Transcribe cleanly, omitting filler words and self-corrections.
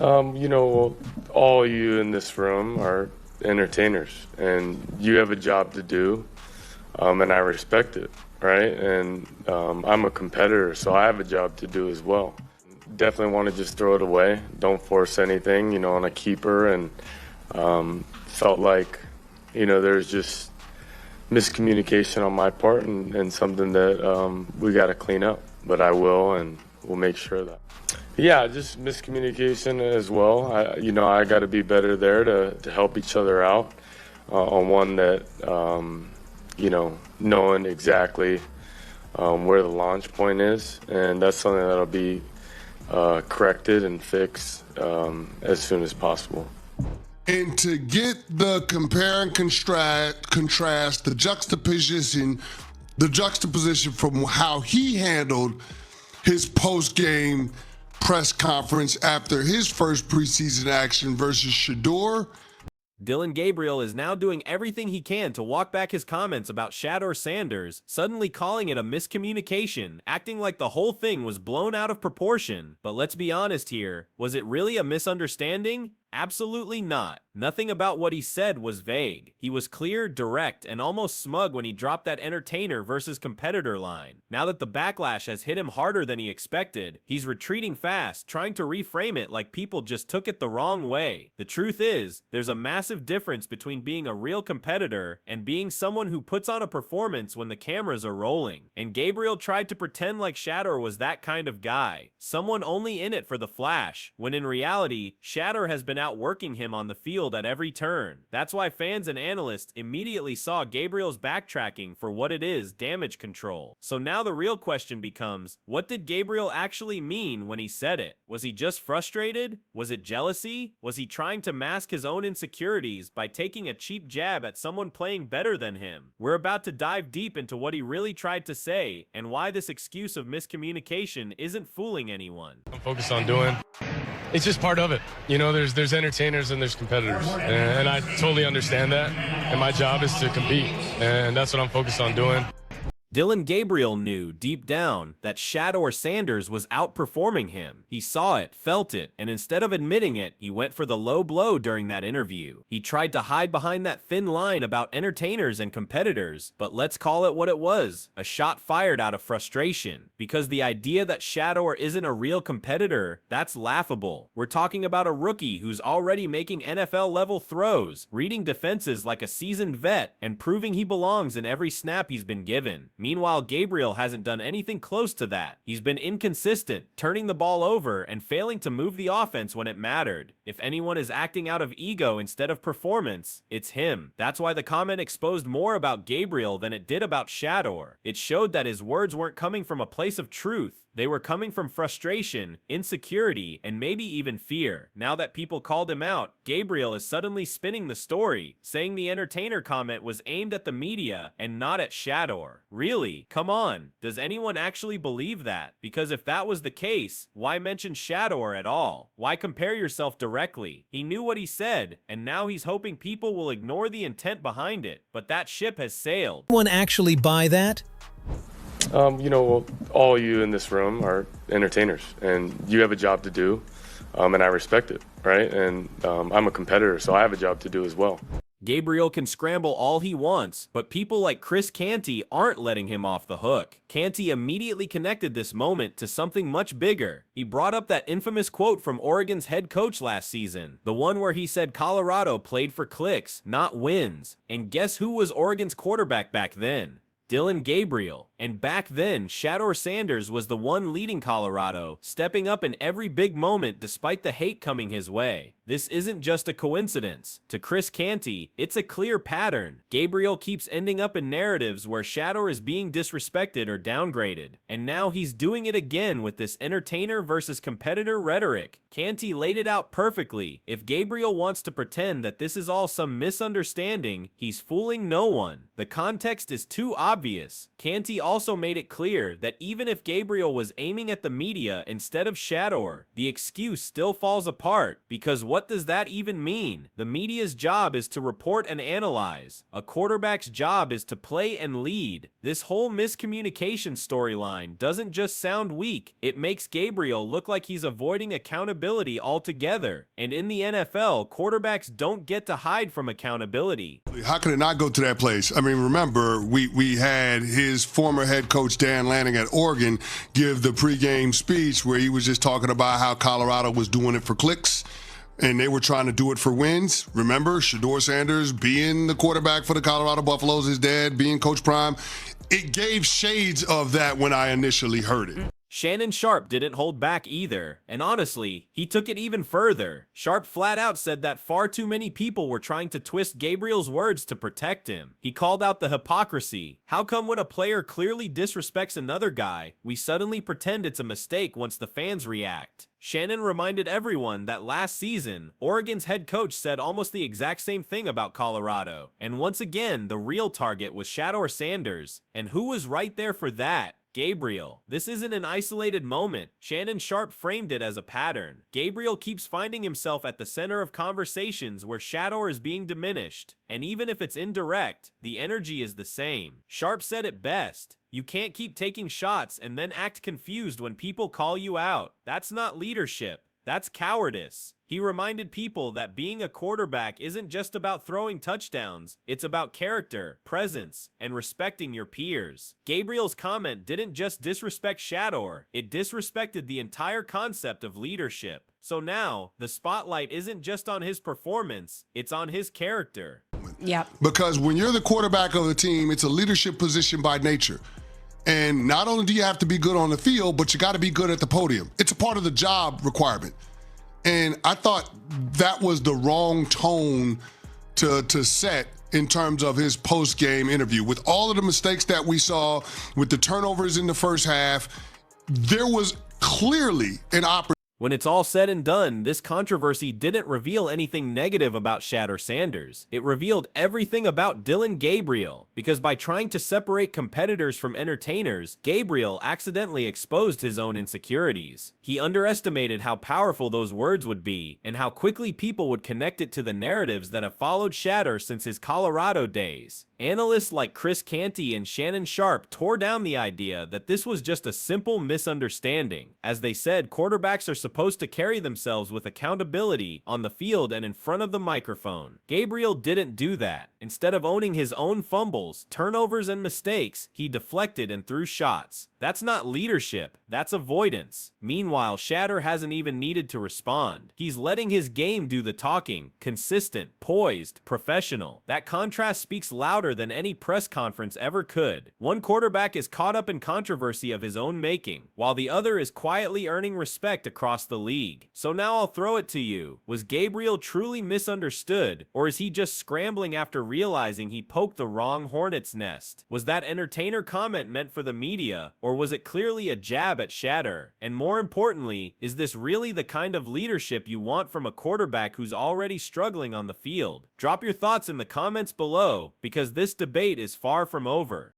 All you in this room are entertainers, and you have a job to do, and I respect it, right? And I'm a competitor, so I have a job to do as well. Definitely want to just throw it away. Don't force anything, on a keeper, and felt like, there's just miscommunication on my part and something that we got to clean up. But I will, and we'll make sure of that. Yeah, just miscommunication as well. I got to be better there to help each other out on one that, knowing exactly where the launch point is. And that's something that'll be corrected and fixed as soon as possible. And to get the compare and contrast, the juxtaposition from how he handled his post-game press conference after his first preseason action versus Shadur. Dillon Gabriel is now doing everything he can to walk back his comments about Shadur Sanders, suddenly calling it a miscommunication, acting like the whole thing was blown out of proportion. But let's be honest here, was it really a misunderstanding? Absolutely not. Nothing about what he said was vague. He was clear, direct, and almost smug when he dropped that entertainer versus competitor line. Now that the backlash has hit him harder than he expected, he's retreating fast, trying to reframe it like people just took it the wrong way. The truth is, there's a massive difference between being a real competitor and being someone who puts on a performance when the cameras are rolling. And Gabriel tried to pretend like Shadur was that kind of guy, someone only in it for the flash, when in reality, Shadur has been outworking him on the field at every turn. That's why fans and analysts immediately saw Gabriel's backtracking for what it is, damage control. So now the real question becomes, what did Gabriel actually mean when he said it? Was he just frustrated? Was it jealousy? Was he trying to mask his own insecurities by taking a cheap jab at someone playing better than him? We're about to dive deep into what he really tried to say and why this excuse of miscommunication isn't fooling anyone. I'm focused on doing. It's just part of it. There's entertainers and there's competitors. And I totally understand that. And my job is to compete. And that's what I'm focused on doing. Dillon Gabriel knew deep down that Shadur Sanders was outperforming him. He saw it, felt it, and instead of admitting it, he went for the low blow during that interview. He tried to hide behind that thin line about entertainers and competitors, but let's call it what it was, a shot fired out of frustration. Because the idea that Shadur isn't a real competitor, that's laughable. We're talking about a rookie who's already making NFL-level throws, reading defenses like a seasoned vet, and proving he belongs in every snap he's been given. Meanwhile, Gabriel hasn't done anything close to that. He's been inconsistent, turning the ball over and failing to move the offense when it mattered. If anyone is acting out of ego instead of performance, it's him. That's why the comment exposed more about Gabriel than it did about Shadur. It showed that his words weren't coming from a place of truth. They were coming from frustration, insecurity, and maybe even fear. Now that people called him out, Gabriel is suddenly spinning the story, saying the entertainer comment was aimed at the media and not at Shadur. Really? Come on. Does anyone actually believe that? Because if that was the case, why mention Shadur at all? Why compare yourself directly? He knew what he said, and now he's hoping people will ignore the intent behind it. But that ship has sailed. Anyone actually buy that? All you in this room are entertainers, and you have a job to do, and I respect it, right? And I'm a competitor, so I have a job to do as well. Gabriel can scramble all he wants, but people like Canty aren't letting him off the hook. Canty immediately connected this moment to something much bigger. He brought up that infamous quote from Oregon's head coach last season, the one where he said Colorado played for clicks, not wins. And guess who was Oregon's quarterback back then? Dillon Gabriel. And back then, Shadur Sanders was the one leading Colorado, stepping up in every big moment despite the hate coming his way. This isn't just a coincidence. To Canty, it's a clear pattern. Gabriel keeps ending up in narratives where Shadur is being disrespected or downgraded. And now he's doing it again with this entertainer versus competitor rhetoric. Canty laid it out perfectly. If Gabriel wants to pretend that this is all some misunderstanding, he's fooling no one. The context is too obvious. Canty also made it clear that even if Gabriel was aiming at the media instead of Shadur, the excuse still falls apart, because what does that even mean? The media's job is to report and analyze. A quarterback's job is to play and lead. This whole miscommunication storyline doesn't just sound weak, it makes Gabriel look like he's avoiding accountability altogether. And in the NFL, quarterbacks don't get to hide from accountability. How could it not go to that place? I mean, remember, we had his former head coach, Dan Lanning at Oregon, give the pregame speech where he was just talking about how Colorado was doing it for clicks and they were trying to do it for wins. Remember, Shadur Sanders being the quarterback for the Colorado Buffaloes, his dad being Coach Prime. It gave shades of that when I initially heard it. Shannon Sharpe didn't hold back either, and honestly, he took it even further. Sharpe flat out said that far too many people were trying to twist Gabriel's words to protect him. He called out the hypocrisy. How come when a player clearly disrespects another guy, we suddenly pretend it's a mistake once the fans react? Shannon reminded everyone that last season, Oregon's head coach said almost the exact same thing about Colorado. And once again, the real target was Shadur Sanders. And who was right there for that? Gabriel. This isn't an isolated moment. Shannon Sharpe framed it as a pattern. Gabriel keeps finding himself at the center of conversations where Shadur is being diminished. And even if it's indirect, the energy is the same. Sharpe said it best. You can't keep taking shots and then act confused when people call you out. That's not leadership. That's cowardice. He reminded people that being a quarterback isn't just about throwing touchdowns, it's about character, presence, and respecting your peers. Gabriel's comment didn't just disrespect Shadur, it disrespected the entire concept of leadership. So now, the spotlight isn't just on his performance, it's on his character. Yep. Because when you're the quarterback of the team, it's a leadership position by nature. And not only do you have to be good on the field, but you got to be good at the podium. It's a part of the job requirement. And I thought that was the wrong tone to set in terms of his post-game interview. With all of the mistakes that we saw, with the turnovers in the first half, there was clearly an opportunity. When it's all said and done, this controversy didn't reveal anything negative about Shadur Sanders. It revealed everything about Dillon Gabriel, because by trying to separate competitors from entertainers, Gabriel accidentally exposed his own insecurities. He underestimated how powerful those words would be, and how quickly people would connect it to the narratives that have followed Shadur since his Colorado days. Analysts like Canty and Shannon Sharpe tore down the idea that this was just a simple misunderstanding. As they said, quarterbacks are supposed to carry themselves with accountability on the field and in front of the microphone. Gabriel didn't do that. Instead of owning his own fumbles, turnovers, and mistakes, he deflected and threw shots. That's not leadership, that's avoidance. Meanwhile, Shadur hasn't even needed to respond. He's letting his game do the talking, consistent, poised, professional. That contrast speaks louder than any press conference ever could. One quarterback is caught up in controversy of his own making, while the other is quietly earning respect across the league. So now I'll throw it to you. Was Gabriel truly misunderstood, or is he just scrambling after realizing he poked the wrong hornet's nest? Was that entertainer comment meant for the media, or was it clearly a jab at Shadur? And more importantly, is this really the kind of leadership you want from a quarterback who's already struggling on the field? Drop your thoughts in the comments below, because this debate is far from over.